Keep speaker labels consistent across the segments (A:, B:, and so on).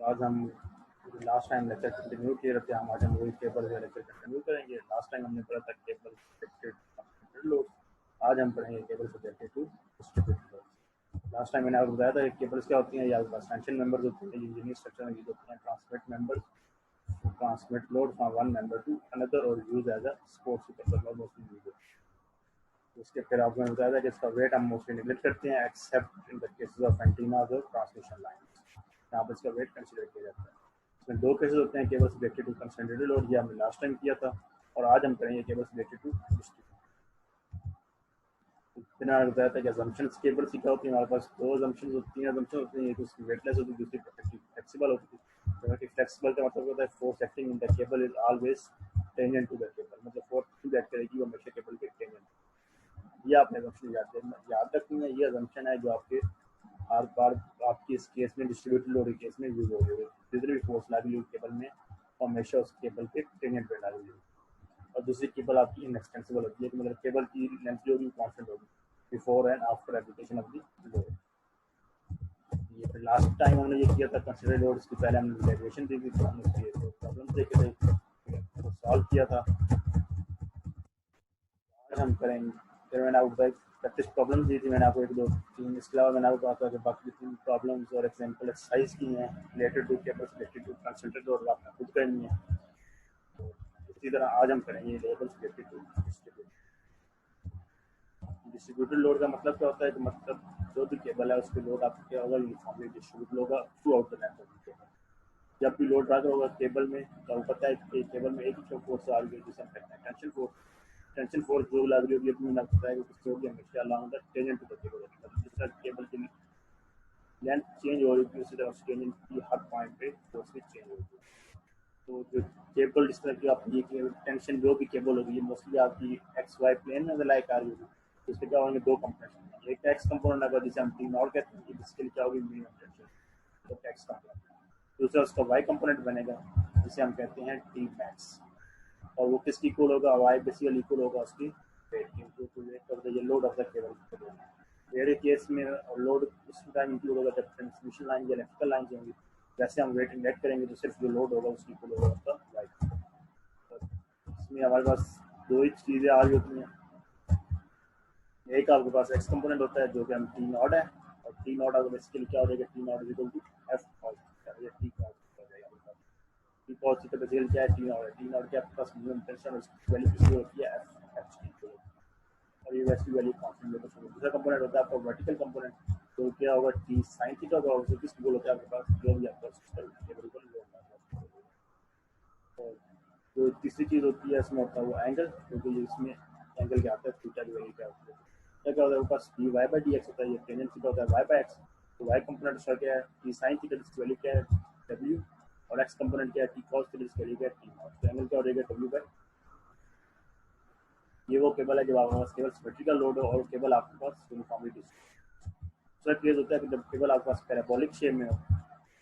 A: आज हम last time lecture continue किए रहते हैं, हम आज हम वही केबल का लेक्चर कंटिन्यू करेंगे। लास्ट टाइम हमने पढ़ा था केबल सब्जेक्टेड लोड, आज हम पढ़ेंगे cable subjected to distributed load. Last time मैंने आपको बताया था कि केबल्स क्या होती हैं, या टेंशन मेंबर्स होते हैं, यूनिट स्ट्रक्चर में यूज होते हैं transmit members, transmit load from one member to another or use as a support super load mostly use होते हैं। उसके फिर आपको बताया था कि इसका वेट हम मोस्टली निगलेक्ट करते हैं accept in the cases of antennas और ट्रांसमिशन लाइंस, यहाँ पर इसका वेट कंसीडर किया जाता है। इसमें दो केसेस होते हैं, cable subjected to concentrated load, ये हमने लास्ट टाइम किया था, और आज हम करेंगे केबल सब्जेक्टेड टू डिस्ट्रीब्यूटेड। मैंने बताया था कि असम्पशंस केबल की क्या होती है, हमारे पास दो असम्पशंस होती हैं, असम्पशन होती हैं, एक उसकी वेटलेस होती है, दूसरी फ्लेक्सिबल होती है। जबकि फ्लेक्सिबल का मतलब होता है force acting in the cable is always tangent to the cable, मतलब फोर्स एक्ट करेगी वो हमेशा केबल के टेंजेंट। ये आपने असम्पशन याद रखनी है, ये असम्पशन है जो आपके हर बार आपकी इस केस में डिस्ट्रीब्यूटेड लोड के केस में यूज हो रही है। जितनी भी फोर्स लगी हुई केबल में हमेशा उस केबल के टेंजेंट पे लगी हुई। और दूसरी केबल आपकी इनएक्सटेंसिबल होती है, मतलब केबल की लेंथ जो होगी कांस्टेंट होगी before and after application of the load. ये फिर लास्ट टाइम हमने ये किया था कंसीडर लोड, इसकी पहले हमने डेरिवेशन दी थी, तो हमने उसके प्रॉब्लम देखे थे, तो सॉल्व किया था। आज हम करेंगे, फिर मैंने आपको प्रैक्टिस प्रॉब्लम दी थी, मैंने आपको एक दो तीन, इसके अलावा मैंने आपको कहा था कि बाकी तीन प्रॉब्लम्स और एग्जाम्पल एक्सरसाइज की हैं related to cable subjected to concentrated load, आपने खुद करनी है। तो इसी तरह आज हम करेंगे cable subjected to distributed load का मतलब क्या होता है कि मतलब जो भी केबल है उसके लोड आपको क्या होगा, यूनिफॉर्मली डिस्ट्रीब्यूट होगा through out the length of the cable. जब भी लोड ड्रा होगा केबल में, तो आपको पता है कि केबल में एक ही फोर्स आ रही है जिसे हम कहते हैं टेंशन फोर्स। टेंशन फोर्स जो लग रही होगी अपनी मैंने आपको बताया कि किससे होगी, हमेशा along the tangent to the cable, मतलब जिस तरह केबल की लेंथ चेंज हो रही है उसी तरह टेंजेंट की हर पॉइंट पे फोर्स भी चेंज होगी। तो जो केबल जिस तरह की आपकी टेंशन जो भी केबल होगी मोस्टली आपकी एक्स वाई प्लेन में लाइक आ रही होगी, तो इसके क्या होंगे दो कंपोनेंट, एक एक्स कंपोनेंट होगा जिसे हम टी नॉट कहते हैं, जिसके लिए क्या होगी मिनिमम टेंशन, तो एक्स कंपोनेंट। दूसरा उसका वाई कंपोनेंट बनेगा जिसे हम कहते हैं टी मैक्स, और वो किसकी इक्वल होगा, वाई बेसिकली इक्वल होगा उसकी वेट की, to weight of the load of the cable. मेरे केस में लोड उस टाइम इंक्लूड होगा जब ट्रांसमिशन लाइन या इलेक्ट्रिकल लाइन होंगी, जैसे हम वेट नेट करेंगे तो सिर्फ जो लोड होगा उसकी इक्वल होगा उसका वाई। इसमें हमारे पास दो ही चीज़ें आ रही होती हैं, एक आपके पास एक्स कंपोनेंट होता है जो कि हम टी नॉट है, और टी नॉट आपको बेसिकली क्या हो जाएगा, T not equal to F cos या टी कॉस हो जाएगा। टी कॉस की बेसिकली क्या है, टी नॉट है, टी नॉट के आपके पास मिनिमम टेंशन उसकी वैल्यू कितनी होती है एफ एच की, और ये वैसी वैल्यू कांस्टेंट लेकर शुरू। दूसरा कंपोनेंट होता है आपका वर्टिकल कंपोनेंट, तो क्या होगा टी साइन थीटा होगा, और किस बोल होता है आपके पास जो भी आपका सिस्टम केबल पर लोड है। और जो तीसरी चीज़ होती है इसमें होता है वो एंगल, क्योंकि इसमें एंगल क्या आता है थीटा की वैल्यू क्या होती है, क्या होता है ऊपर d Y by D x होता है, ये टेंजेंट थीटा होता है वाई बाई एक्स, तो वाई कंपोनेंट उसका क्या है टी साइन थीटा जिसकी वैल्यू क्या है डब्ल्यू, और एक्स कंपोनेंट क्या है टी कॉस थीटा जिसकी वैल्यू क्या है टी नॉट, तो एंगल क्या हो जाएगा डब्ल्यू बाई। ये वो केबल है जब आपके पास केवल सिमेट्रिकल लोड हो और केबल आपके पास यूनिफॉर्मली डिस्ट्रीब्यूटेड। दूसरा केस होता है कि जब केबल आपके पास पैराबोलिक शेप में हो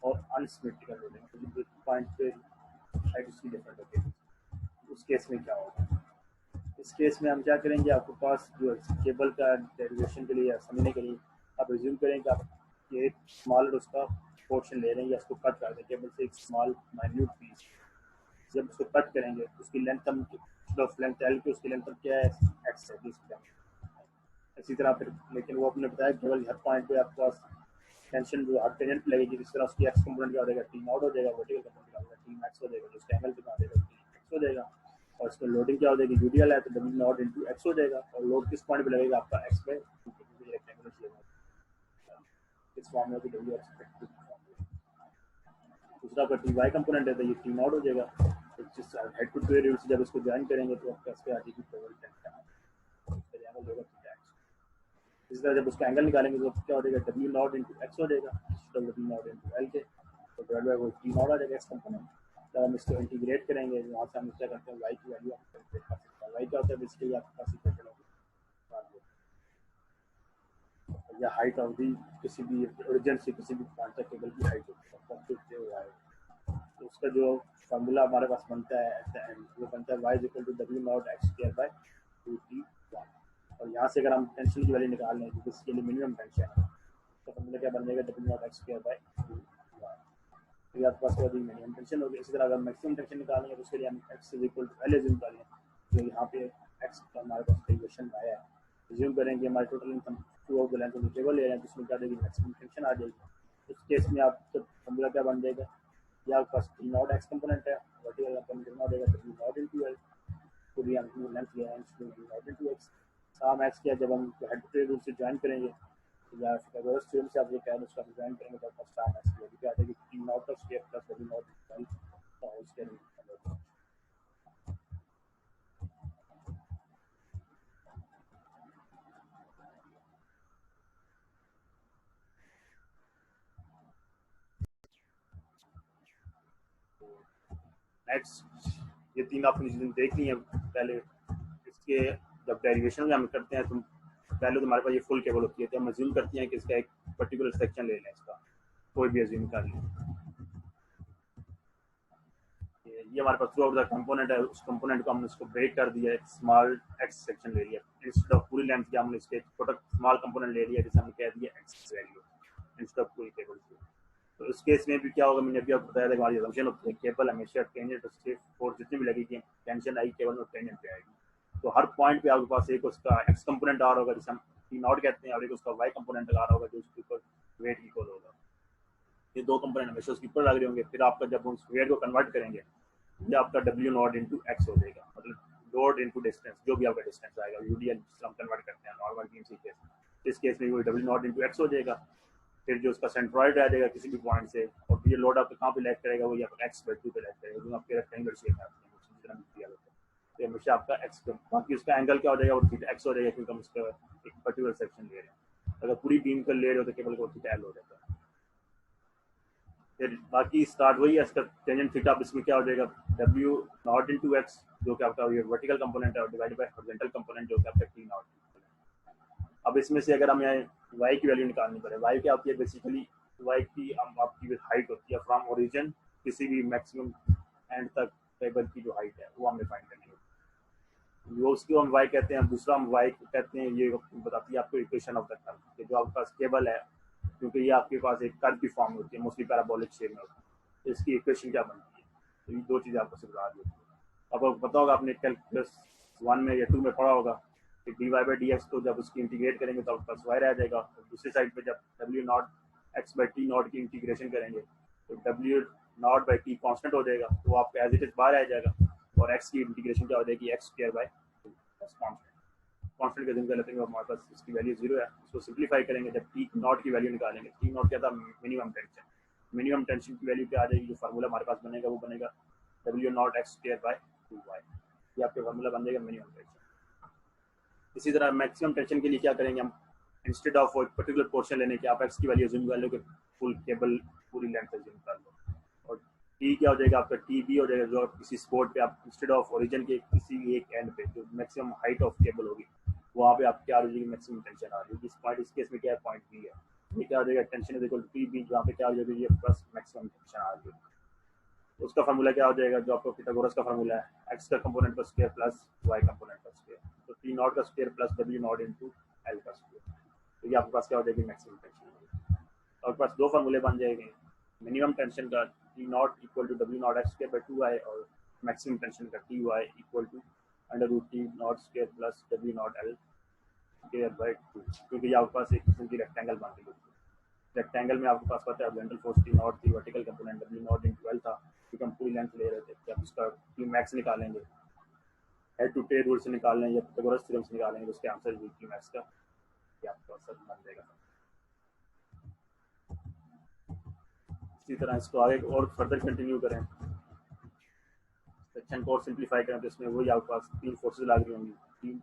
A: और अनसिमेट्रिकल लोड है, तो पॉइंट पे हाइट उसकी डिफरेंट होती है, उस केस में क्या होगा। इस केस में हम क्या करेंगे, आपके पास जो केबल का डेरिवेशन के लिए समझने के लिए आप रिज्यूम करें कि आप एक स्मॉल उसका पोर्शन ले रहे हैं या उसको कट कर दें केबल से एक स्मॉल माइन्यूट पीस। जब उसको कट करेंगे उसकी लेंथ हम लेंथ एल की उसकी लेंथ क्या है एक्स है। इसी तरह फिर लेकिन वो आपने बताया केवल हर पॉइंट पे आपके पास टेंशन जो हर टेंजेंट लगेगी, जिस तरह उसकी एक्स कंपोनेंट क्या हो जाएगा टी नॉट हो जाएगा, वर्टिकल कंपोनेंट क्या हो जाएगा टी मैक्स हो जाएगा, जिसका एंगल कितना हो जाएगा टी एक्स हो जाएगा, और इसमें लोडिंग क्या हो जाएगी यूडीएल है तो डब्ल्यू नॉट इंटू एक्स हो जाएगा, और लोड किस पॉइंट पे लगेगा आपका एक्स पे, इस फॉर्म में डब्ल्यू एक्स। दूसरा आपका टी वाई कंपोनेंट है तो ये टी नॉट हो जाएगा, जिस हेड टू टेल से जब इसको ज्वाइन करेंगे तो आपका इसके आगे की केवल टेंशन एंगल होगा थीटा एक्स। इसी तरह जब उसका एंगल निकालेंगे तो क्या हो जाएगा डब्ल्यू नॉट इंटू एक्स हो जाएगा, डब्ल्यू नॉट इंटू एल के, तो डिवाइड बाय वो टी नॉट आ जाएगा एक्स कंपोनेंट। जब हम इसको इंटीग्रेट करेंगे वहाँ से हम क्या करते हैं वाई की वैल्यू हम कैलकुलेट कर सकते हैं। वाई क्या होता है बेसिकली आपके पास इक्वेशन होगी या हाइट ऑफ दी किसी भी ओरिजिन से किसी भी पॉइंट तक केबल की हाइट होती है, तो उसका जो फार्मूला हमारे पास बनता है एट द एंड वो बनता है y is equal to W not x square by 2t1। और यहाँ से अगर हम टेंशन की वैल्यू निकाल लें तो इसके लिए मिनिमम टेंशन है तो फॉर्मूला क्या बन जाएगा, W not x square bye 2y। तो आपके पास मिनिमम टेंशन होगी। इसी तरह अगर मैक्सिमम टेंशन निकालेंगे तो उसके लिए हम x is equal to L assume कर लें। तो यहाँ पे एक्स का हमारे पास इक्वेशन आया है, एज्यूम करेंगे हमारे total income through out the length of the cable ले रहे हैं, तो उसमें क्या देगी, मैक्सिमम टेंशन आ जाएगी। उस केस में आपका फॉर्मूला क्या बन जाएगा, या आपके पास टी नॉट एक्स कंपोनेंट है, वर्टिकल कंपोनेंट कितना देगा, डब्ल्यू नॉट इनटू एल, पूरी हम लेंथ ले रहे हैं नॉट इनटू एक्स। साम एक्स किया जब हम हेड टू टेल रूल से ज्वाइन करेंगे या फिथागोरस थ्योरम से आप ये कह रहे हैं उसका डिजाइन करेंगे तो आपका साम एक्स की वैल्यू आ जाएगी T not of square plus W not L का होल स्क्वायर। नेक्स्ट ये तीन आपने चीजें देख ली हैं पहले। इसके जब डेरिवेशन में हम करते हैं तो पहले तो हमारे पास ये फुल केबल होती है, तो हम अज्यूम करते हैं कि इसका एक पर्टिकुलर सेक्शन ले लें, इसका कोई भी अज्यूम कर लें। ये हमारे pass through out the component है, उस कंपोनेंट को हमने इसको ब्रेक कर दिया, एक स्मॉल एक्स सेक्शन ले लिया, इंस्टेड ऑफ पूरी लेंथ के हमने इसके छोटा स्मॉल कंपोनेंट ले लिया जिसे हमने कह दिया एक्स वैल्यू इंस्टेड ऑफ पूरी केबल की। तो इस केस में भी क्या होगा, मैंने अभी आपको बताया था, हमारी असम्पशन होती है केबल हमेशा टेंजेंट से फोर्स जितनी भी लगेगी टेंशन आई केबल में टेंजेंट पे आएगी। तो हर पॉइंट पे आपके पास एक उसका एक्स कंपोनेंट आ रहा होगा जिसे हम टी नॉट कहते हैं, और एक उसका वाई कंपोनेंट आ रहा होगा जो उसके ऊपर वेट इक्वल होगा। ये दो कंपोनेंट हमेशा उसके ऊपर लग रहे होंगे। फिर आपका जब उस वेट को कन्वर्ट करेंगे ये आपका डब्ल्यू नॉट इंटू एक्स हो जाएगा, मतलब लोड इंटू डिस्टेंस, जो भी आपका डिस्टेंस आएगा यूडीएल जिसे हम कन्वर्ट करते हैं नॉर्मल बीम केस। इस केस में वो डब्ल्यू नॉट इंटू एक्स हो जाएगा। फिर जो उसका सेंट्रॉइड आ जाएगा किसी भी पॉइंट से, और ये लोड आपको कहाँ पे लैग करेगा, वो आपका एक्स बाई 2 पे लैग करेगा, जो आपके रेक्टेंगुलर शेप में आती है। तो हमेशा आपका एक्स, बाकी उसका एंगल क्या हो जाएगा, वो थीटा एक्स हो जाएगा, क्योंकि हम उसका एक पर्टिकुलर सेक्शन ले रहे हैं। अगर पूरी बीम कर ले रहे हो तो केवल को थीटा एल हो जाता है। फिर बाकी स्टार्ट वही है, इसका टेंजेंट थीटा, इसमें क्या हो जाएगा, डब्ल्यू नॉट इंटू एक्स जो कि आपका ये वर्टिकल कंपोनेंट है, और डिवाइडेड बाय हॉरिजॉन्टल कंपोनेंट जो कि आपका टी नॉट। अब इसमें से अगर हम यहाँ वाई की वैल्यू निकालनी पड़े, वाई क्या होती है, बेसिकली वाई की आपकी हाइट होती है फ्रॉम ओरिजिन किसी भी मैक्सिमम एंड तक टेबल की जो हाइट है वो हमें फाइंड करनी होती है, वो उसको हम वाई कहते हैं। दूसरा हम वाई कहते हैं, ये बताती है आपको इक्वेशन ऑफ द कर्व, जो आपके पास केबल है, क्योंकि ये आपके पास एक कर्व की फॉर्म होती है, मोस्टली पैराबोलिक शेप में होती है, तो इसकी इक्वेशन क्या बनती है। तो ये दो चीज़ें आपको सिखा दी। अब आपको पता होगा, आपने कैलकुलस 1 में या 2 में पढ़ा होगा कि d Y by D x को जब उसकी इंटीग्रेट करेंगे तो आपके पास वाई रह जाएगा, और दूसरी साइड पे जब W not x by T not की इंटीग्रेशन करेंगे तो W not by T constant हो जाएगा, तो आपका एज इट इज बाहर आ जाएगा, और एक्स की इंटीग्रेशन क्या हो जाएगी, एक्स स्क्वायर बाई कॉन्स्टेंट का दिन कर लेते हैं, हमारे पास इसकी वैल्यू 0 है। उसको सिंप्लीफाई करेंगे, जब टी नॉट की वैल्यू निकालेंगे, टी नॉट क्या था, मिनिमम टेंशन, मिनिमम टेंशन की वैल्यू क्या आ जाएगी, जो फार्मूला हमारे पास बनेगा वो बनेगा W not x square by 2y, ये आपके फार्मूला बन जाएगा मिनिमम टेंशन। इसी तरह मैक्सिमम टेंशन के लिए क्या करेंगे हम, इंस्टेड ऑफ एक पर्टिकुलर पोर्शन लेने के आप एक्स की वैल्यू अज्यूम कर लो कि फुल केबल पूरी लेंथ अज्यूम कर लो, और टी क्या हो जाएगा आपका, टी बी हो जाएगा, जो किसी स्पॉट पे आप इंस्टेड ऑफ ओरिजिन के किसी भी एक एंड पे जो मैक्सिमम हाइट ऑफ केबल होगी वहाँ पे आप क्या आ जाएगी, मैक्सिमम टेंशन आ रही है। इस पॉइंट, इस केस में क्या है, पॉइंट बी है, ये क्या हो जाएगा, tension is equal to T B, जहाँ पे क्या हो जाएगा, ये प्लस मैक्सिमम टेंशन आ रही है। उसका फार्मूला क्या हो जाएगा, जो आपको पिथागोरस का फार्मूला है, एक्स का कंपोनेंट का स्क्वायर प्लस वाई कंपोनेंट का स्क्वायर, तो टी नॉट का square plus W not into L का स्क्वायर, तो ये आपके पास क्या हो जाएगी, मैक्सिमम टेंशन। और पास दो फार्मूले बन जाएंगे, मिनिमम टेंशन का T not equal to W not x square by 2y, और मैक्सिमम टेंशन का T y equal to under root T not square plus W not L square by 2, क्योंकि ये आपके पास एक किस्म की रेक्टेंगल बन गई। रेक्टेंगल में आपके पास पता है हॉरिजॉन्टल फोर्स टी नॉट थी, vertical component W not into L था, क्योंकि हम पूरी लेंथ ले रहे थे। जब उसका टी मैक्स निकालेंगे, हेड टू टेल रूल से निकालने या पिथागोरस थ्योरम से निकालेंगे, तो उसके आंसर भी टी मैक्स का ये आपका आंसर बन जाएगा। इसी तरह इसको आगे और फर्दर कंटिन्यू करें, सेक्शन को और सिंप्लीफाई करें, तो इसमें वही आपके पास तीन फोर्सेज लग रही होंगी, तीन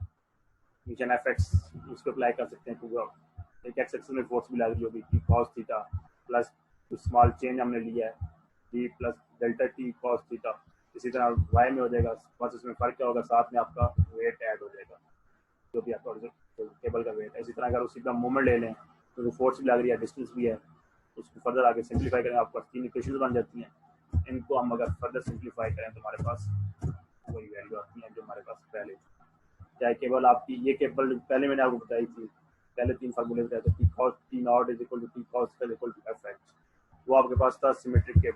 A: नीचे एफ एक्स उसको अप्लाई कर सकते हैं, क्योंकि एक एक्स एक्सिस में फोर्स भी लग रही होगी, T cos theta plus small change हमने लिया है T plus delta T cos theta. इसी तरह वाई में हो जाएगा, बस इसमें फर्क क्या होगा, साथ में आपका वेट ऐड हो जाएगा, जो भी आपका केबल का वेट है। इसी तरह अगर उसी का मोमेंट ले लें तो फोर्स भी लग रही है, डिस्टेंस भी है, उसको फर्दर आगे सिंप्लीफाई करें, आपको तीन इक्वेशन बन जाती हैं। इनको हम अगर फर्दर सिंप्लीफाई करें तो हमारे पास वही वैल्यू आती है जो हमारे पास पहले, चाहे केबल आपकी ये केबल पहले मैंने आपको बताई थी पहले 3 फार्मूले थे, तो T cos T not is equal to T cos is equal to F x, वो आपके पास था सिमेट्रिक के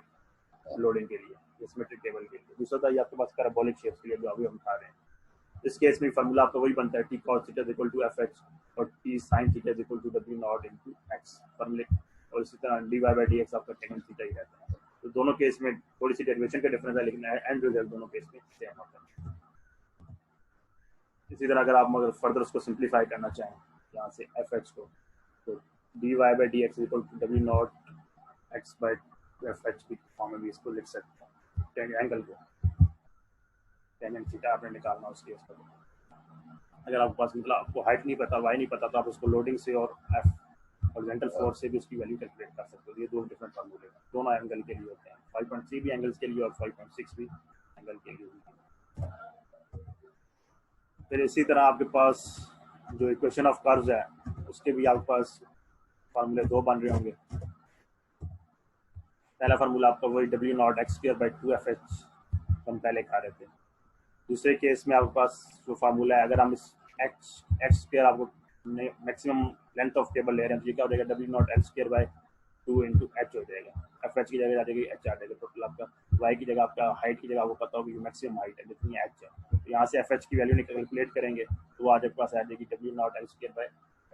A: लोडिंग के लिए, सिमेट्रिक केबल के लिए। दूसरा था ये आपके पास पैराबोलिक शेप के लिए, जो अभी हम खा रहे हैं। इस केस में फार्मूला आपका वही बनता है, T cos theta is equal to F X और T sine theta is equal to W naught into X फार्मूले, और इसी तरह D Y by D X आपका टेन थीटा ही रहता है। तो दोनों केस में थोड़ी सी डेरिवेशन का डिफरेंस है, लेकिन एंड रिजल्ट दोनों केस में सेम होता है। इसी तरह अगर आप फर्दर उसको सिंप्लीफाई करना चाहें यहाँ से एफ एक्स को, तो d Y by D x equal to W not x by F x की फॉर्म में भी इसको लिख सकते हैं। टेन एंगल को टेन थीटा आपने निकालना उस केस पर। अगर आपके पास मतलब आपको हाइट नहीं पता, वाई नहीं पता, तो आप उसको लोडिंग से और एफ हॉरिजॉन्टल फोर्स से भी उसकी वैल्यू कैलकुलेट कर सकते हो। ये दो डिफरेंट फार्मूले दोनों एंगल के लिए होते हैं, 5.3 भी एंगल्स के लिए और 5.6 भी एंगल के लिए। फिर इसी तरह आपके पास जो इक्वेशन ऑफ कर्व्स है, उसके भी आपके पास फार्मूले दो बन रहे होंगे। पहला फार्मूला आपका वही W not x square by 2 FH हम पहले खा रहे थे। दूसरे केस में आपके पास जो फार्मूला है, अगर हम इस एक्स स्क्वायर आपको मैक्सिमम लेंथ ऑफ केबल ले रहे हैं, तो ये क्या हो जाएगा, W not x square by 2 into H हो जाएगा। एफ एच की जगह आ जाएगी एच आ जाएगा। टोटल आपका वाई की जगह आपका हाइट की जगह आपको पता होगी मैक्सिमम हाइट है जितनी एच है, तो यहाँ से एफ एच की वैल्यू कैलकुलेट करेंगे तो आज आपके पास आ जाएगी W not x square by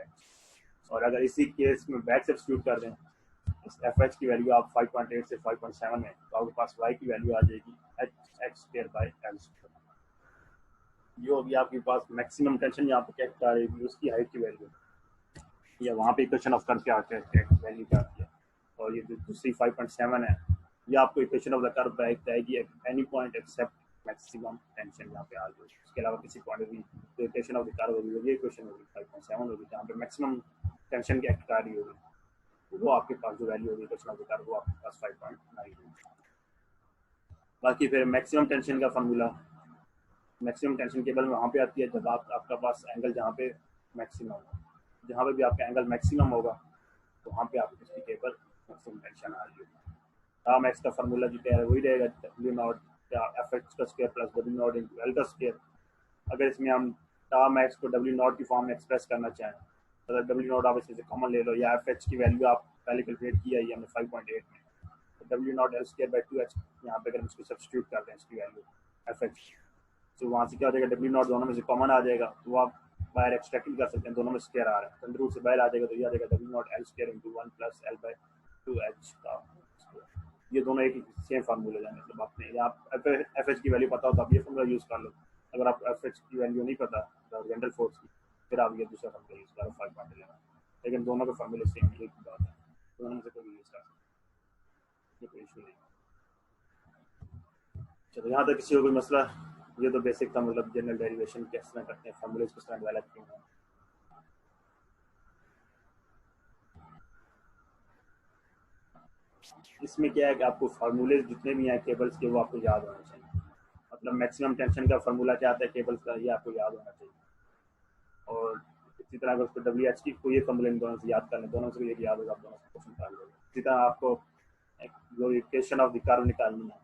A: H. और अगर इसी केस में बैक सब्स्टिट्यूट कर दें इस एफ एच की वैल्यू आप 5.8 से 5.7 में, तो आपके पास वाई की वैल्यू आ जाएगी H x square by L square. ये होगी आपके पास मैक्सिमम टेंशन, यहाँ पे क्या आ रही है उसकी हाइट की वैल्यू, या वहाँ पे इक्वेशन ऑफ कर्व क्या आते हैं वैल्यू क्या आती है। और ये जो दूसरी 5.7 है, ये आपको इक्वेशन ऑफ द कर्व बताएगी any point accept maximum tension यहाँ पे आ जाएगी। उसके अलावा किसी पॉइंट भी जो इक्वेशन ऑफ द कर्व होगी ये इक्वेशन होगी 5.7 होगी, जहाँ पे मैक्सिमम टेंशन की एक्ट आ रही होगी, वो आपके पास जो वैल्यू होगी इक्वेशन ऑफ द कर्व वो आपके पास 5.9 होगी। बाकी फिर मैक्सिमम टेंशन का फार्मूला, मैक्सिमम टेंशन केबल में वहाँ पे आती है जब आपका पास एंगल जहाँ पे मैक्सिमम हो, जहाँ पे भी आपका एंगल मैक्सिमम होगा तो वहाँ पे आपकी इसकी केबल मैक्सिमम टेंशन आ रही होगी। टार्म एक्स का फार्मूला जो क्या है वही रहेगा, डब्ल्यू नॉट एफ एक्स का square plus W not into L का स्क्वायर। अगर इसमें हम टार्म एक्स को डब्ल्यू नॉट की फॉर्म में एक्सप्रेस करना चाहें, तो अगर डब्ल्यू नॉट आप इसमें से कॉमन ले लो, या एफ एक्स की वैल्यू आप पहले कैलकुलेट किया है हमने 5.8 में, तो W not L square by 2 H यहाँ पे अगर हम इसको सब्स्टिट्यूट कर दें इसकी वैल्यू एफ एक्स, तो वहाँ से क्या हो जाएगा, डब्ल्यू नॉट दोनों में से कॉमन आ जाएगा, तो आप बाहर एक्सट्रैक्ट कर सकते हैं, दोनों में स्क्वायर आ रहा है, अंदर रूट से बाहर आ जाएगा, तो ये आ जाएगा W not L square into 1 plus L by 2h का। ये दोनों एक सेम फार्मूले हैं, मतलब आपने आप एफ एच की वैल्यू पता हो तो आप ये फार्मूला यूज़ कर लो। अगर आप एफ एच की वैल्यू नहीं पता जनरल फोर्स की, फिर आप ये दूसरा फार्मूला यूज़ करो 5.11, लेकिन दोनों के फार्मूले सेम एक ही बात है, दोनों में से कोई यूज़ कर सकते, कोई इशू नहीं। चलो यहाँ तक किसी को कोई मसला, ये तो बेसिक था, मतलब जनरल डेरिवेशन किस तरह करते हैं, फार्मूलेज किस तरह डेवलप किए हैं। इसमें क्या है कि आपको फार्मूलेज जितने भी हैं केबल्स के वो आपको याद होना चाहिए, मतलब मैक्सिमम टेंशन का फार्मूला क्या आता है केबल्स का, ये आपको याद होना चाहिए। और इसी तरह अगर उसको डब्ल्यू एच की कोई फार्मूला इन दोनों से याद करना, दोनों से एक याद होगा, आप दोनों से क्वेश्चन निकाल लोगे। इसी तरह आपको जो इक्वेशन ऑफ द कर्व निकालनी है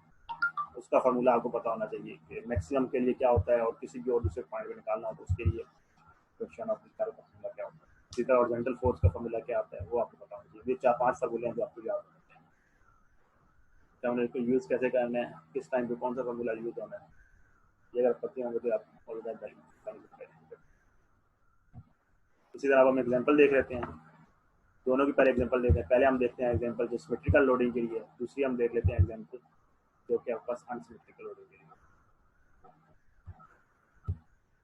A: उसका फार्मूला आपको पता होना चाहिए कि मैक्सिमम के लिए क्या होता है, और किसी भी और दूसरे पॉइंट पे निकालना हो तो उसके लिए इक्वेशन ऑफ द कर्व का फार्मूला क्या होता है। इसी तरह हॉरिजॉन्टल फोर्स का फार्मूला क्या आता है वो आपको पता होना चाहिए। ये 4-5 फार्मूले हैं जो आपको याद होने चाहिए। तो हमने इसको यूज़ कैसे करना है, किस टाइम पे कौन सा फार्मूला यूज़ होना है, ये अगर पता होंगे तो आप और ज़्यादा करेंगे। इसी तरह अब हम एग्जाम्पल देख लेते हैं, दोनों की पहले एग्जाम्पल देखते हैं। पहले हम देखते हैं एग्जाम्पल जो सिमेट्रिकल लोडिंग के लिए, दूसरी हम देख लेते हैं एग्जाम्पल जो कि आपके पास अनसिमेट्रिकल लोडिंग के लिए।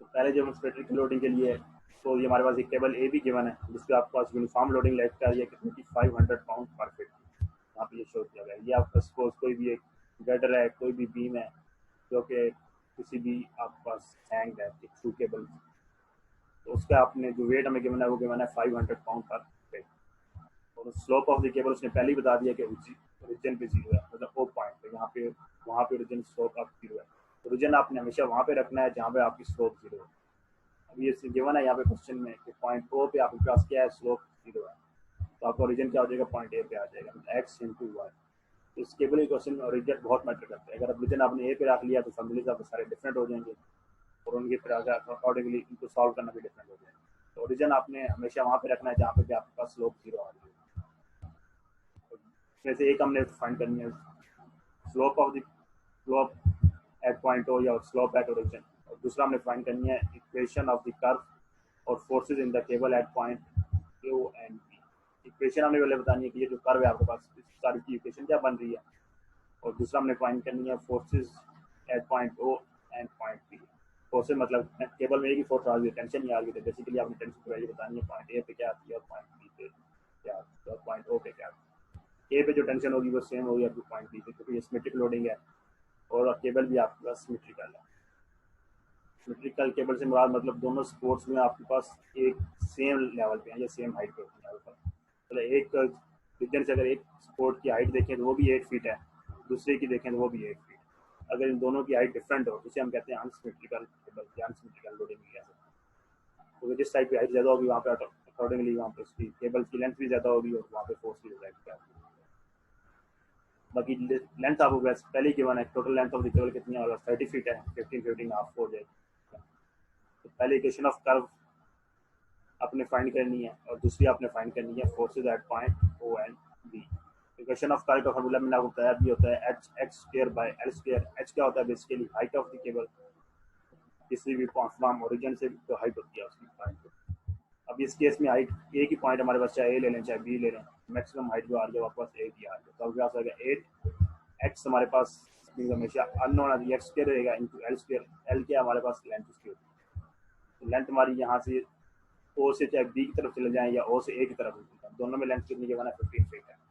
A: तो पहले जो हम सिमेट्रिकल लोडिंग के लिए, तो ये हमारे पास एक केबल ए भी गिवन है जिसके आपके पास यूनिफॉर्म लोडिंग लेट कर रही है कि 2500 पाउंड पर फीट, यहाँ पे ये शो किया गया है। ये आपका सपोज कोई भी एक गटर है, कोई भी बीम है जो कि किसी भी आपके पास हैंग है थ्रू केबल, तो उसका आपने जो वेट हमें गिवन है वो गिवन है 500 पाउंड पर फीट। और स्लोप ऑफ द केबल उसने पहले ही बता दिया कि ओरिजिन पे जीरो है, मतलब ओ पॉइंट पे, यहाँ पे वहाँ पे ओरिजिन स्लोप आप जीरो है। ओरिजिन आपने हमेशा वहाँ पे रखना है जहाँ पे आपकी स्लोप जीरो है। अब ये गिवन है यहाँ पे क्वेश्चन में कि पॉइंट ओ पे आपके पास क्या है, स्लोप जीरो है, तो आपका ओरिजिन क्या हो जाएगा, पॉइंट ए पे आ जाएगा, एक्स इंटू वाई। तो इस केबल के क्वेश्चन में ओरिजिन बहुत मैटर करता है। अगर ओरिजिन आपने ए पे रख लिया तो फॉर्मूले आपके सारे डिफरेंट हो जाएंगे, और उनके फिर अगर अकॉर्डिंगली इनको सॉल्व करना भी डिफरेंट हो जाएगा। तो ओरिजिन आपने हमेशा वहाँ पे रखना है जहाँ पे भी आपके पास स्लोप 0 आ रही है। वैसे एक हमने फाइंड करनी है slope of the slope at point O या स्लोप एट ओरिजिन, और दूसरा हमने फाइंड करनी है इक्वेशन ऑफ द कर्व और forces in the cable at point O and B. Equation हमने पहले बतानी है कि ये जो कर्व है आपके पास इस सारी की इक्वेशन क्या बन रही है, और दूसरा हमने फाइंड करनी है forces at point O and point B. Forces मतलब केबल में एक ही फोर्स आ रही है, टेंशन नहीं आ रही है, तो बेसिकली आपने टेंशन की वैल्यू बतानी है पॉइंट ए पे क्या आती है और पॉइंट बी पे क्या आती है और पॉइंट ओ पे क्या आती है। ए पे जो टेंशन होगी वो सेम होगी आपकी पॉइंट बी पे, क्योंकि ये सिमेट्रिक लोडिंग है और केबल भी आपके पास सिमेट्रिकल है। सिमेट्रिकल केबल से मुराद मतलब दोनों स्पोर्ट्स में आपके पास एक सेम लेवल पे हैं या सेम हाइट पे होती है। मतलब एक डिफरेंस, अगर एक स्पोर्ट की हाइट देखें तो वो भी 8 फीट है, दूसरे की देखें तो वो भी 8 फीट। अगर इन दोनों की हाइट डिफरेंट हो तो उसे हम कहते हैं अनसिमेट्रिकल केबल या अनसिमेट्रिकल लोडिंग भी कह सकते हैं। तो जिस साइड की हाइट ज़्यादा होगी वहाँ पे अकॉर्डिंगली वहाँ पे उसकी केबल की लेंथ भी ज़्यादा होगी और वहाँ पे फोर्स भी ज़्यादा होगी। बाकी लेंथ आपको वैसे पहले ही गिवन है, total length of the cable कितनी है, 30 फीट है, 15 हाफ हो जाएगी। तो पहले इक्वेशन ऑफ कर्व आपने फाइंड करनी है और दूसरी आपने फाइंड करनी है forces at point O and B. Equation of curve का फार्मूला मैंने आपको बताया भी होता है H x square by L square. H क्या होता है basically height of the cable, किसी भी फ्रॉम ओरिजिन से जो हाइट होती है उसकी पॉइंट। अब इस केस में हाइट एक ही पॉइंट हमारे पास, चाहे ए ले लें चाहे बी ले लें, मैक्सिमम हाइट जो आ रही है आपके पास 8 ही आ रही है, तो आपके पास आएगा 8 एक्स हमारे पास हमेशा अननोन आ रही है, एक्स स्क्वायर रहेगा इंटू एल स्क्वायर। एल क्या हमारे पास लेंथ उसकी होती है, तो लेंथ हमारी यहाँ से ओ से चाहे बी की तरफ चले जाएं या ओ से ए की तरफ, दोनों में लेंथ कितनी के बना 15 फीट है।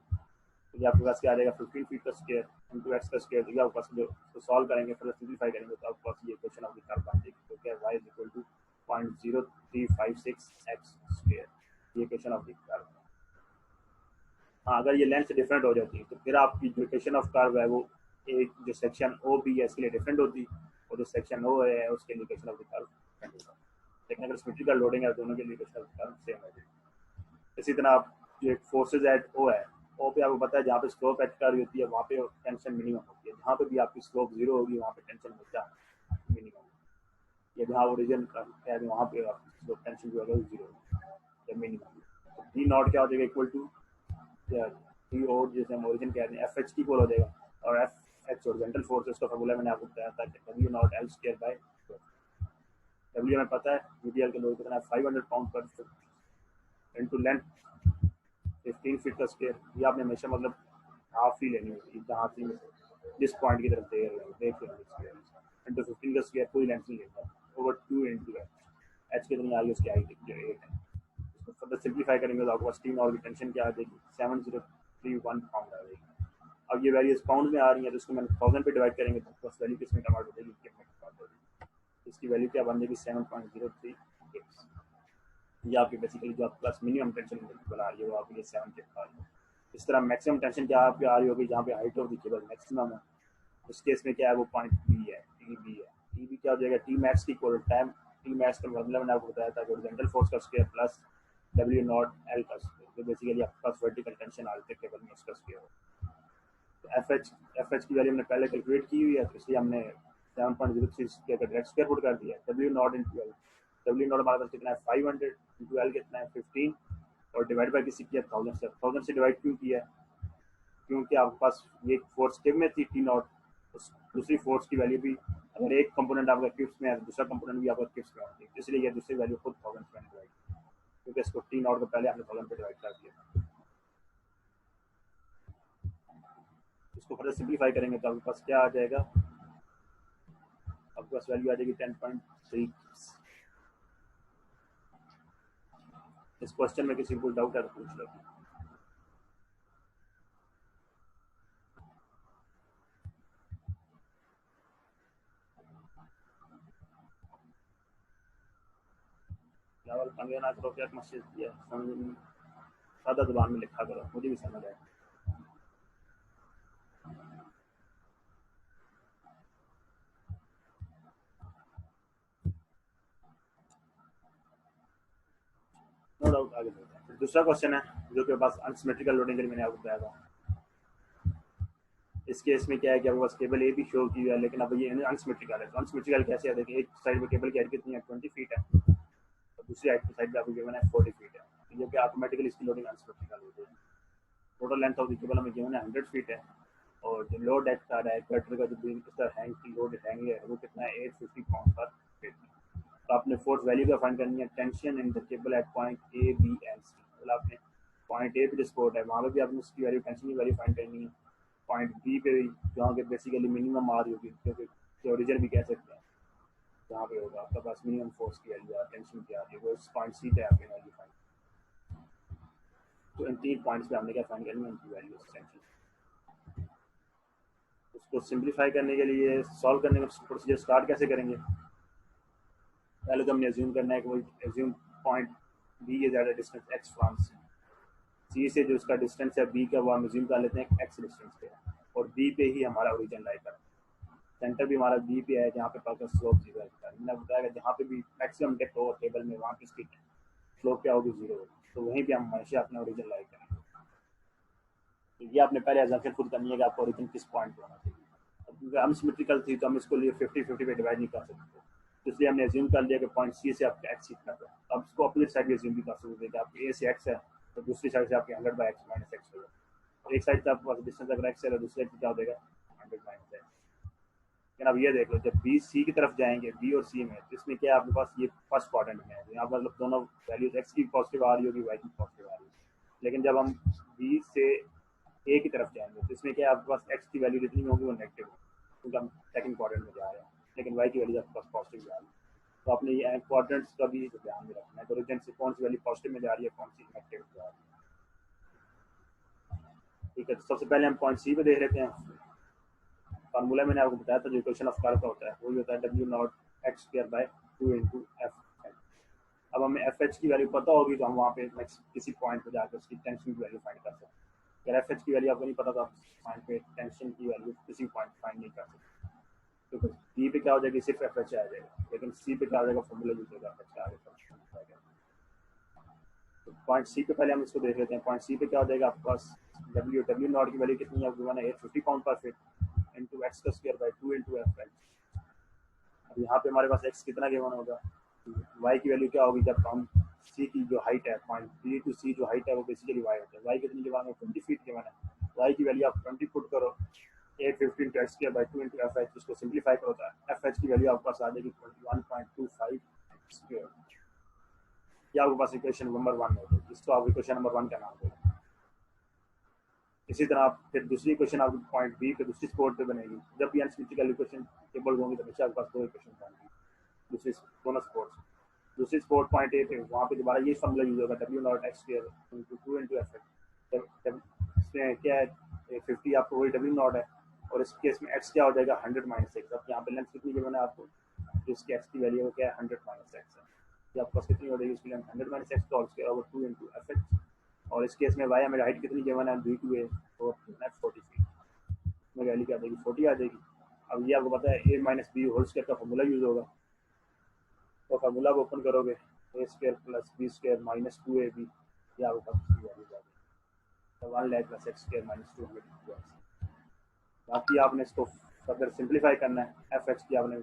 A: तो ये आपके पास क्या आ जाएगा 15 फीट का स्क्वायर इंटू एक्स का स्क्वायर। तो ये आपके पास जो तो सॉल्व करेंगे फिर सिंप्लीफाई करेंगे तो आपके पास ये इक्वेशन ऑफ द कर्व बन जाएगी। तो क्या y is equal to 0.0356 x square, ये इक्वेशन ऑफ द कर्व। हाँ, अगर ये लेंथ डिफरेंट हो जाती है तो फिर आपकी जो इक्वेशन ऑफ कर्व है वो एक जो सेक्शन ओ बी है इसके लिए डिफरेंट होती और जो सेक्शन ओ है उसके लिए equation of the curve different होगा। लेकिन अगर सिमेट्रिकल लोडिंग है दोनों के लिए equation of the curve same है। इसी तरह आप जो एक फोर्सेज एट ओ है, ओ पे आपको पता है जहाँ पे स्लोप एट कर होती है वहाँ पे टेंशन मिनिमम होती है, जहाँ पे भी आपकी स्लोप 0 होगी वहाँ पे टेंशन हमेशा मिनिमम, या जहाँ ओरिजिन है वहाँ पे आपकी स्लोप टेंशन जो है 0 या मिनिमम। डी नॉट क्या हो जाएगा इक्वल टू डी ओ, जैसे हम ओरिजिन कहते हैं एफ एच की इक्वल हो जाएगा, और एफ एच ओरिजेंटल फोर्स इसका फॉर्मूला मैंने आपको बताया था W not L square by W हमें पता है मीडियल के लोग कितना है 500 पाउंड पर फुट इनटू लेंथ 15 फीट का स्क्वायर। ये आपने हमेशा मतलब हाफ ही लेनी होती है, जहाँ से जिस पॉइंट की तरफ देख रहे हैं इंटू 15 का स्क्वायर, कोई लेंथ नहीं लेता, ओवर 2 इंटू एच। एच कितनी आ रही है उसकी हाइट जो 8 है। इसको फर्दर सिंप्लीफाई करेंगे तो आपको पास टीम और की टेंशन क्या आ जाएगी 7031 पाउंड आ जाएगी। अब ये वैल्यूज पाउंड में आ रही है तो इसको मैंने 1000 पे डिवाइड करेंगे तो बस वैल्यू किस में कन्वर्ट हो जाएगी, इसकी वैल्यू क्या बन जाएगी 7.03 एक्स। ये आपकी बेसिकली जो आपके पास मिनिमम टेंशन बना रही है वो आपके लिए 7 के आ रही है। इस तरह मैक्सिमम टेंशन क्या आपकी आ रही होगी जहाँ पे height of the cable maximum है, उस केस में क्या है वो पॉइंट बी है, टी बी है। टी बी क्या हो जाएगा टी मैक्स की इक्वल टाइम, टी मैक्स का मतलब मैंने आपको बताया था हॉरिजॉन्टल फोर्स का square plus W not L का स्क्वायर, तो बेसिकली आपके पास वर्टिकल टेंशन आ रही है केबल में उसका स्क्वायर। तो एफ एच की वैल्यू हमने पहले कैलकुलेट की हुई है तो इसलिए हमने 7.03 स्क्वायर का डायरेक्ट स्क्वायर पुट कर दिया। W not into L, W not हमारे पास कितना है 500 इंटू एल कितना है 15 और डिवाइड बाई किसी किया 1000 से। 1000 से डिवाइड क्यों किया है, क्योंकि आपके पास ये फोर्स किब में थी टी नॉट, दूसरी फोर्स की वैल्यू भी अगर एक कंपोनेंट आपका किप्स में है तो दूसरा कंपोनेंट भी आपका किप्स में होती है, इसलिए ये दूसरी वैल्यू खुद 1000 में डिवाइड, क्योंकि इसको टी नॉट को पहले हमने 1000 पे डिवाइड कर दिया। इसको फर्दर सिंप्लीफाई करेंगे तो आपके पास क्या आ जाएगा, आपके पास वैल्यू आ जाएगी 10.3। इस क्वेश्चन में किसी को डाउट है तो पूछ लो। लेवल पंगे ना करो, क्या मैसेज दिया समझ नहीं, सादा जुबान में लिखा करो, मुझे भी समझ आए। नो डाउट आगे चलते हैं। दूसरा क्वेश्चन है जो कि पास अनसिमेट्रिकल लोडिंग के लिए मैंने आपको बताया था। इस केस में क्या है कि आपके पास केबल ए भी शो की है लेकिन अब ये अनसिमेट्रिकल है। तो अनसिमेट्रिकल कैसे है, देखिए एक साइड में केबल की हाइट कितनी है 20 फीट है, और दूसरी साइड पे आपको गिवन है 40 फीट है, जो कि ऑटोमेटिकली इसकी लोडिंग अनसिमेट्रिकल हो जाएगी। Total length of the cable हमें गिवन है 100 फीट है, और जो लोड एक्ट आ रहा है कटर का जो बीम हैंग की लोड हैंग है वो कितना है 850 पाउंड पर फीट। तो आपने फोर्स वैल्यू का फाइंड करनी है, tension in the cable at point A B and C. मतलब आपने पॉइंट ए पे जो सपोर्ट है वहाँ पे भी आपने उसकी वैल्यू, टेंशन की वैल्यू फाइंड करनी है। पॉइंट बी पे भी जहाँ के बेसिकली मिनिमम आर होगी, क्योंकि ओरिजिन भी कह सकते हैं, जहाँ पे होगा आपका पास मिनिमम फोर्स की वैल्यू है, टेंशन की आ रही है, वो इस पॉइंट सी पे आपकी वैल्यू फाइंड। तो इन 3 पॉइंट्स पे हमने क्या फाइंड करनी है, उनकी वैल्यू टेंशन। उसको सिंप्लीफाई करने के लिए, सॉल्व करने का प्रोसीजर स्टार्ट कैसे करेंगे, पहले तो हमने एज्यूम करना है कि वही assume point B is at a distance X from C से जो उसका डिस्टेंस है बी का वो हम एज्यूम कर लेते हैं एक्स डिस्टेंस पे, और बी पे ही हमारा ओरिजिन लाई कर, सेंटर भी हमारा बी पे है जहाँ पे पास स्लोप जीरो है। मैंने बताया जहाँ पे भी मैक्सिमम डेप्थ होगा टेबल में वहाँ पे इसकी स्लोप क्या होगी, जीरो होगी, तो वहीं पे हम हमेशा अपना ओरिजिन लाई करेंगे। तो ये आपने पहले एजम्पशन खुद करनी है कि आपका ओरिजिन किस पॉइंट पे होना चाहिए। अब अनसिमेट्रिकल थी तो हम इसको लिए 50-50 पे डिवाइड नहीं कर सकते, इसलिए हमने एज्यूम कर लिया कि पॉइंट सी से आपका एक्स इतना है। अब इसको अपोजिट साइड भी एज्यूम भी कर सकते हैं कि आपके ए से एक्स है तो दूसरी साइड से आपके 100/x माइनस एक्स होगा। एक साइड से आपके पास डिस्टेंस अगर एक्स है तो दूसरी साइड क्या हो जाएगा 100 माइनस एक्स। लेकिन अब ये देख लो, जब बी सी की तरफ जाएंगे बी और सी में, तो इसमें क्या है आपके पास ये फर्स्ट क्वाड्रेंट में है, यहाँ पर मतलब दोनों वैल्यूज एक्स की पॉजिटिव आ रही होगी, वाई की पॉजिटिव आ रही होगी। लेकिन जब हम बी से ए की तरफ जाएंगे तो इसमें क्या है आपके पास एक्स की वैल्यू जितनी होगी वो नेगेटिव होगी, क्योंकि हम सेकंड क्वाड्रेंट में जा रहे हैं, लेकिन वाई की वैल्यू आपके पास पॉजिटिव जा रही है। तो आपने ये क्वाड्रेंट्स का भी ध्यान में रखना है, तो ओरिजिन से कौन सी वैल्यू पॉजिटिव में जा रही है, कौन सी नेगेटिव जा रही है। ठीक है, तो सबसे पहले हम पॉइंट सी पे देख लेते हैं। फार्मूला मैंने आपको बताया था जो इक्वेशन ऑफ कर्व का होता है वही होता है W0x²/2 × F। अब हमें एफ एच की वैल्यू पता होगी तो हम वहाँ पे किसी पॉइंट पे जाकर उसकी टेंशन की वैल्यू फाइंड कर सकते हैं। अगर एफ एच की वैल्यू आपको नहीं पता तो आप पॉइंट पे टेंशन की वैल्यू किसी पॉइंट फाइंड नहीं कर सकते, तो डी पे क्या हो जाएगी, सिर्फ एफ एच आ जाएगा, लेकिन सी पे क्या हो जाएगा, फॉर्मूला यूज होगा एफ एच का आगे। तो पॉइंट सी पे पहले हम इसको देख लेते हैं। पॉइंट सी पे क्या हो जाएगा आपके पास, डब्ल्यू नॉट की वैल्यू कितनी है, आपको 850 पाउंड पर फीट इंटू एक्स का square by 2 into F H. अब यहाँ पे हमारे पास एक्स कितना गिवन होगा, वाई की वैल्यू क्या होगी, जब हम सी की जो हाइट है पॉइंट बी टू सी जो हाइट है वो बेसिकली वाई होता है, वाई कितनी गिवन है 20 फीट गिवन है, वाई की वैल्यू आप 20 पुट करो 850 into x square by 2 into F H, उसको सिंप्लीफाई करो तो एफ एच की वैल्यू आपके पास आ जाएगी 21.25 स्क्वायर। या आपके पास इक्वेशन नंबर 1 हो जाएगी, इसको आप इक्वेशन नंबर 1 का नाम देंगे। इसी तरह आप फिर दूसरी इक्वेशन आपकी पॉइंट बी पे दूसरी स्पोर्ट पे बनेगी। जब भी अनसिमेट्रिकल इक्वेशन टेबल होंगी तो हमेशा आपके पास दो इक्वेशन होंगी दूसरी दोनों स्पोर्ट्स। दूसरी स्पोर्ट पॉइंट ए पे वहाँ पे दोबारा ये फॉर्मूला यूज होगा W0x² into 2 into F H. इसमें क्या है 50 आपको वही W0 है, और इस केस में एक्स क्या हो जाएगा 100 माइनस एक्स। अब यहाँ पे लेंथ कितनी गिवन है आपको, जो इसकी एक्स की वैल्यू है क्या है 100 माइनस एक्स है, ये आपके पास कितनी हो जाएगी इसकी लेंथ 100 माइनस एक्स और उसके अलावा 2 इंटू एफ एच। और इस केस में वाई हमें हाइट कितनी गिवन है बी टू ए तो 40 फीट में वैल्यू क्या आ जाएगी 40 आ जाएगी। अब ये आपको पता है A minus B whole square का फॉर्मूला यूज होगा, तो फार्मूला को ओपन करोगे A square plus B square minus 2ab, ये आपके पास इसकी वैल्यू आ जाएगी, तो 1 lakh plus x square minus 200। बाकी आपने इसको फर्दर सिंप्लीफाई करना है, एफ एक्स की आपने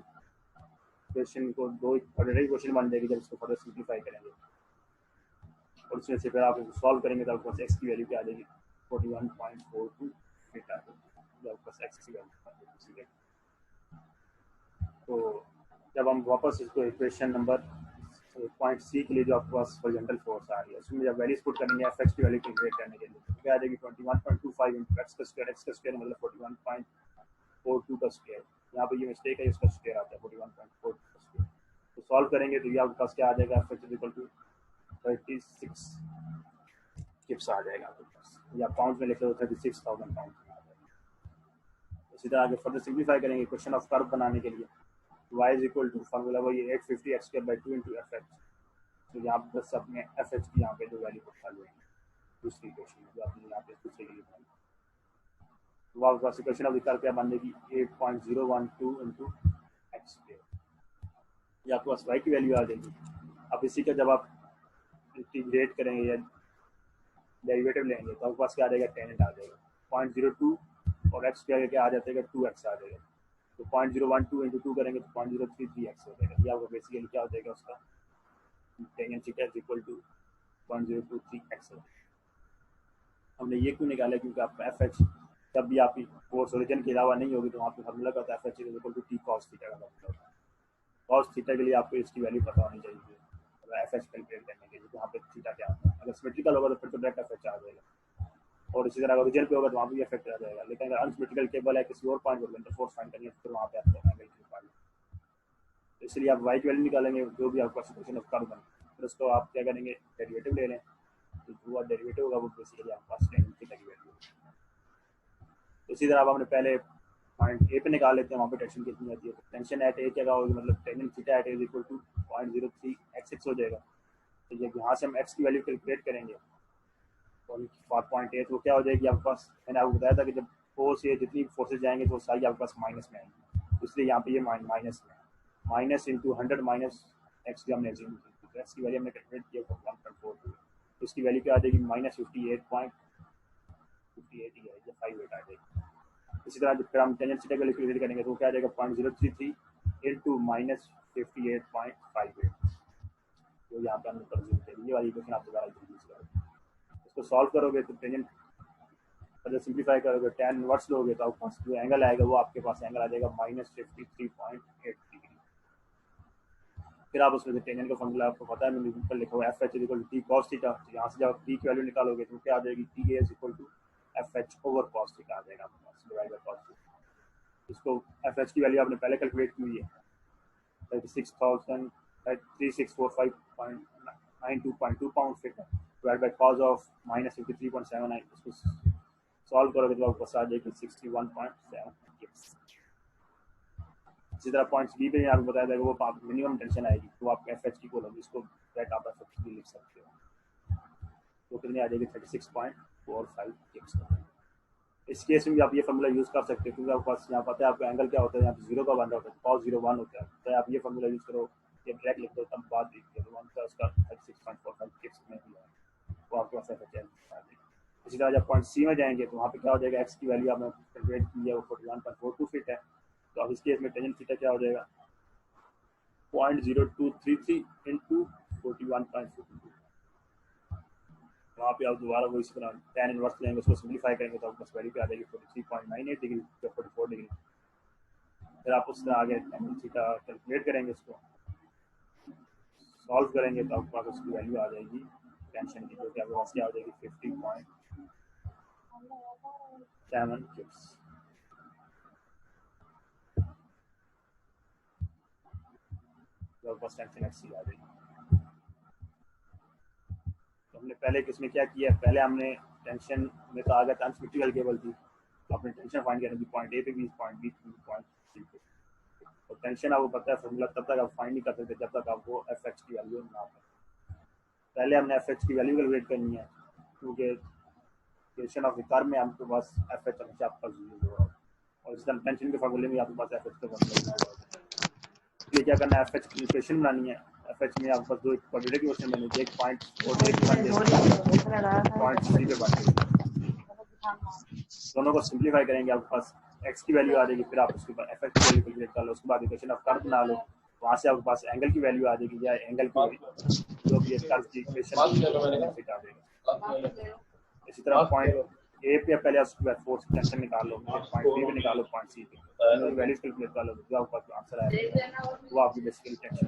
A: क्वेश्चन को दो ऑर्डिनरी क्वेश्चन बन जाएगी जब इसको फर्दर सिंप्लीफाई करेंगे, और उसमें से फिर आप इसको सॉल्व करेंगे तो आपके पास एक्स की वैल्यू क्या आ जाएगी 41.42 फीट आ जाएगी, आपके पास एक्स की वैल्यू। तो जब हम वापस इसको इक्वेशन नंबर पॉइंट सी के लिए जो आपके पास हॉरिजॉन्टल फोर्स आ रही है उसमें जब वैल्यूज पुट करेंगे एफ एक्स की वैल्यू कैलकुलेट करने के लिए क्या आ जाएगी 21.25 इंटू एक्स का स्क्वायर मतलब 41.42 का स्क्वायर। यहाँ पे ये मिस्टेक है, इसका स्क्वायर आता है 41.42 का स्क्वायर। तो सॉल्व करेंगे तो ये आपके पास क्या आ जाएगा F X equal to 36 kips आ जाएगा आपके पास, या पाउंड में लिखे तो 36,000 पाउंड आ जाएगा। इसी तरह आगे फर्दर सिंप्लीफाई करेंगे क्वेश्चन ऑफ कर्व बनाने के लिए y is equal to formula वही 850 x square by 2 into F H. तो यहाँ पर बस अपने एफ एच की यहाँ पे जो वैल्यू को डाल लेंगे दूसरी इक्वेशन में जो आपने यहाँ पे दूसरे के लिए बनाई, तो आपके पास इक्वेशन ऑफ द कर्व क्या बन जाएगी 8.012 इंटू एक्स स्क्वायर, ये आपके पास y की वैल्यू आ जाएगी। अब इसी का जब आप इंटीग्रेट करेंगे या डेरिवेटिव लेंगे तो आपके पास क्या आ जाएगा tan आ जाएगा 0.02 और एक्स स्क्वायर क्या आ जाएगा 2x आ जाएगा, तो 0.012 इंटू 2 करेंगे तो 0.033x हो जाएगा। ये आपको बेसिकली क्या हो जाएगा उसका tan theta is equal to 0.023x। हमने ये क्यों निकाला, क्योंकि आपका एफ एच जब भी आपकी फोर्स ओरिजिन के अलावा नहीं होगी तो वहाँ पे फार्मूला का F H is equal to T cos theta का मतलब होता है। कॉस थीटा के लिए आपको इसकी वैल्यू पता होनी चाहिए एफ एच कैलकुलेट करने के लिए, वहाँ पे थीटा क्या आता है। अगर सिमेट्रिकल होगा तो फिर तो डायरेक्ट एफ एच आ जाएगा, और इसी तरह अगर ओरिजिन पे होगा तो वहाँ भी इफेक्ट आ जाएगा। लेकिन अगर अनसिमेट्रिकल केबल है किसी और पॉइंट पर तो फोर्स फाइंड करनी है तो वहाँ पे आपको एंगल की वैल्यू, तो इसलिए आप वाई की वैल्यू निकालेंगे जो भी आपका सिचुएशन ऑफ कर्व बने, फिर उसको आप क्या करेंगे डेरिवेटिव ले लें, तो जो डेरिवेटिव होगा वो बेसिकली आपके पास टेन की वैल्यू होगी। इसी तरह अब हमने पहले पॉइंट ए पे निकाल लेते हैं, वहाँ पे टेंशन कितनी आती है। तो टेंशन एट ए क्या होगी, मतलब tan theta at is equal to 0.03x6 हो जाएगा। तो जब यहाँ से हम एक्स की वैल्यू कैलकुलेट करेंगे और पॉइंट ए तो क्या हो जाएगी आपके पास, मैंने आपको बताया था कि जब फोर्स ये जितनी फोर्सेज जाएंगे तो सारी आपके पास माइनस में आएंगी, इसलिए यहाँ पे ये माइनस में माइनस इंटू 100 माइनस एक्स की हमने एज्यूम की, तो एक्स की वैल्यू हमने कैलकुलेट किया 1.42, तो इसकी वैल्यू क्या आ जाएगी -58.58 ही है, 58 आ जाएगी। इसी तरह जब फिर हम टेंजेंट थीटा को कैलकुलेट करेंगे तो क्या आ जाएगा 0.033 इंटू -58.58, तो यहाँ पे हमने कंज्यूम किया। ये वाली इक्वेशन आप दोबारा यूज करोगे, इसको सॉल्व करोगे तो टेंजेंट अगर सिंप्लीफाई करोगे tan इनवर्स लोगे तो आपके पास जो एंगल आएगा वो आपके पास एंगल आ जाएगा -53.8 डिग्री। फिर आप उसमें से टेंजेंट का फॉर्मूला आपको पता है, मैंने ऊपर लिखा हुआ F H equal to T cos theta, तो यहाँ से जब आप टी की वैल्यू निकालोगे तो क्या आ जाएगी T is equal to F H over cos theta आ जाएगा आपके पास डिवाइड बाय कॉस थीटा। इसको एफ एच की वैल्यू आपने पहले कैलकुलेट की हुई है 36,3645.92.2 पाउंड फिट है डिवाइड बाय कॉस ऑफ -53.79, इसको सॉल्व करोगे तो आपको आ जाएगी 61.7 किप्स। इसी तरह पॉइंट्स बी पे आपको बताया जाएगा वो मिनिमम टेंशन आएगी तो आप एफ एच की बोलोगे, इसको डायरेक्ट आप एफ एच की लिख सकते हो, तो कितनी आ जाएगी 36.45 किप्स। इस केस में भी आप ये फॉर्मूला यूज़ कर सकते हो क्योंकि आपके पास यहाँ पता है आपका एंगल क्या होता है, यहाँ पे जीरो का बन रहा होता है cos 0 1 होता है, तो आप ये फॉर्मूला यूज़ करो, ये डायरेक्ट लिख दो तब बाद देखिए तो वन का उसका 36.45 किप्स में भी है, वो आपके पास एफ एच है। इसी तरह जब पॉइंट सी में जाएंगे तो वहाँ पे क्या हो जाएगा एक्स की वैल्यू आपने कैलकुलेट की है वो 41.42 फीट है, तो अब इस केस में टेंजेंट थीटा क्या हो जाएगा 0.0233 इंटू 41.42। वहाँ पे आप दोबारा वो इसी तरह tan इनवर्स लेंगे उसको सिंप्लीफाई करेंगे तो आपको वैल्यू पे आ जाएगी 43.98 डिग्री या 44 डिग्री। फिर आप उससे आगे tan थीटा कैलकुलेट करेंगे, उसको सॉल्व करेंगे तो आपके पास उसकी वैल्यू आ जाएगी टेंशन की, जो कि आपके पास क्या हो जाएगी 50.7 किप्स। तो आपके पास टेंशन एक्स आ जाएगी। तो हमने पहले किसमें क्या किया, पहले हमने टेंशन में तो आगे अनसिमेट्रिकल केबल थी तो आपने टेंशन फाइंड करनी थी पॉइंट ए पे भी पॉइंट बी पे पॉइंट सी पे, तो टेंशन आपको पता है फॉर्मूला तब तक आप फाइंड नहीं कर सकते जब तक आपको एफ एच की वैल्यू ना हो। पहले हमने एफ एच की वैल्यू कैलकुलेट करनी है क्योंकि क्वेश्चन ऑफ विकार में आपके पास एफ एच हमेशा आपका यूज होगा और इस तरह टेंशन के फॉर्मूले में आपके पास एफ एच का फॉर्मूला यूज होगा। इसलिए क्या करना है एफ एच की इक्वेशन बनानी है, एफ एच में आपके पास दो क्वाड्रेटिक इक्वेशन बनी, एक पॉइंट और एक बन जाएगी पॉइंट सी पे बन जाएगी, दोनों को सिंप्लीफाई करेंगे आपके पास एक्स की वैल्यू आ जाएगी, फिर आप उसके बाद एफ एक्स की वैल्यू कैलकुलेट कर लो, उसके बाद इक्वेशन ऑफ कर्व बना लो, वहाँ से आपके पास एंगल की वैल्यू आ जाएगी या एंगल की जो भी कर्व की इक्वेशन आ जाएगा। इसी तरह पॉइंट ए पे पहले उसके बाद फोर्स टेंशन निकाल लो, पॉइंट बी पे निकालो, पॉइंट सी पे वैल्यूज कैलकुलेट कर लो, जो आपका आंसर आएगा वो आपकी बेसिकली टेंशन।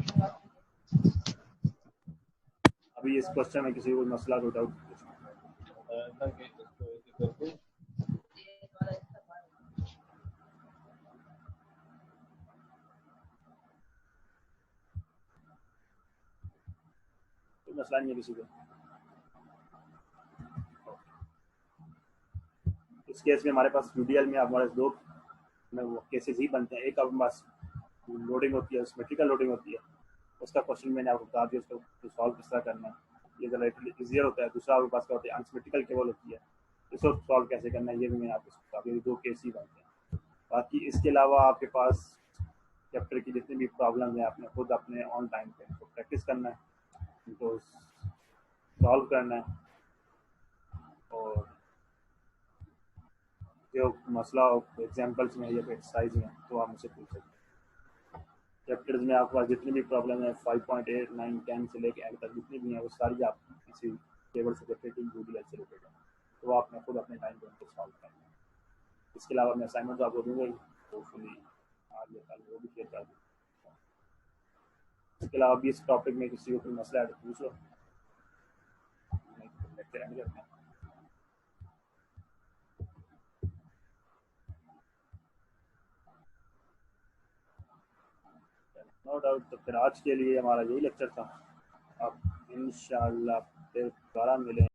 A: अभी इस क्वेश्चन में किसी को मसला कोई डाउट मसला नहीं है किसी को। इस केस में हमारे पास यूडीएल में हमारे दो वो केसेस ही बनते हैं, एक हमारे पास लोडिंग होती है सिमेट्रिकल लोडिंग होती है, उसका क्वेश्चन मैंने आपको बता दिया, उसको सॉल्व किस तरह करना है ये ज़रा ईजियर होता है। दूसरा आपके पास क्या होता है अनसिमेट्रिकल केबल होती है, इसको सॉल्व कैसे करना है ये भी मैंने आपको बता दिया, दो केस ही बनते हैं। बाकी इसके अलावा आपके पास चैप्टर की जितनी भी प्रॉब्लम है आपने खुद अपने ऑन टाइम पे उनको प्रैक्टिस करना है, उनको सॉल्व करना है, और जो मसला एग्जाम्पल्स में या एक्सरसाइज में तो आप मुझसे पूछ सकते हैं। चैप्टर्स में आपके पास जितनी भी प्रॉब्लम है 5.8 9 10 से लेकर एंड तक जितनी भी हैं वो सारी आप किसी टेबल से रिलेटेड गूगल से रिलेटेड है, तो आपने खुद अपने टाइम पे उनको सॉल्व करना है। इसके अलावा मैं असाइनमेंट तो आपको दूंगा ही, होपफुली आज या कल वो भी शेयर कर दूँ। इसके अलावा भी इस टॉपिक में किसी को कोई मसला है तो पूछ लो, लेक्चर एंड करते हैं। नो डाउट, तो फिर आज के लिए हमारा यही लेक्चर था। अब इंशाल्लाह फिर दोबारा मिलें।